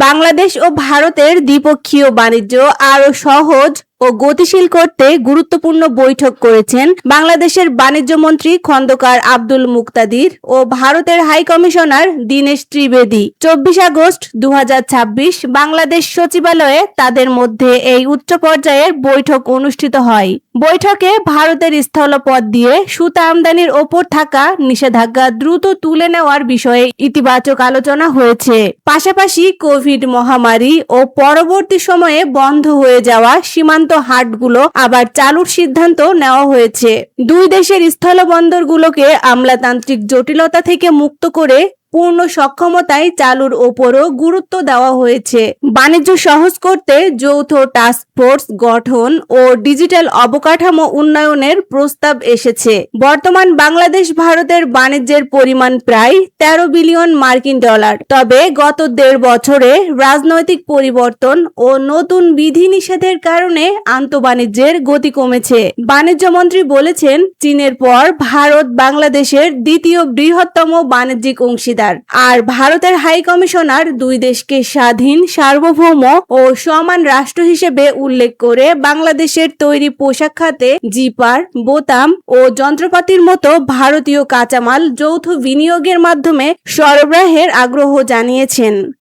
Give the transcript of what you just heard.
বাংলাদেশ ও ভারতের দ্বিপক্ষীয় বাণিজ্য আরও সহজ ও গতিশীল করতে গুরুত্বপূর্ণ বৈঠক করেছেন বাংলাদেশের বাণিজ্য মন্ত্রী খন্দকার আব্দুল মুকতাদির ও ভারতের high commissioner Dinesh Trivedi. 24 August 2026 Bangladesh সচিবালয়ে তাদের মধ্যে এই উচ্চ পর্যায়ের বৈঠক অনুষ্ঠিত হয়। বৈঠকে ভারতের স্থলপথ দিয়ে সুতা আমদানির ওপর থাকা নিষেধাজ্ঞা দ্রুত তুলে নেওয়ার বিষয়ে ইতিবাচক আলোচনা হয়েছে। পাশাপাশি কোভিড মহামারী ও পরবর্তী সময়ে বন্ধ হয়ে যাওয়া সীমান্ত হাটগুলো আবার চালুর সিদ্ধান্ত নেওয়া হয়েছে। দুই দেশের স্থলবন্দরগুলোকে আমলাতান্ত্রিক জটিলতা থেকে মুক্ত করে পূর্ণ সক্ষমতায় চালুর ওপরও গুরুত্ব দেওয়া হয়েছে। বাণিজ্য সহজ করতে যৌথ টাস্ক ফোর্স গঠন ও ডিজিটাল অবকাঠামো উন্নয়নের প্রস্তাব এসেছে। বর্তমান বাংলাদেশ ভারতের বাণিজ্যের পরিমাণ প্রায় 13 বিলিয়ন মার্কিন ডলার। তবে গত 1.5 বছরে রাজনৈতিক পরিবর্তন ও নতুন বিধিনিষেধের কারণে আন্তঃবাণিজ্যের গতি কমেছে। বাণিজ্য মন্ত্রী বলেছেন, চীনের পর ভারত বাংলাদেশের দ্বিতীয় বৃহত্তম বাণিজ্যিক অংশীদার। আর ভারতের হাই কমিশনার দুই দেশকে স্বাধীন, সার্বভৌম ও সমান রাষ্ট্র হিসেবে উল্লেখ করে বাংলাদেশের তৈরি পোশাক খাতে জিপার, বোতাম ও যন্ত্রপাতির মতো ভারতীয় কাঁচামাল যৌথ বিনিয়োগের মাধ্যমে সরবরাহের আগ্রহ জানিয়েছেন।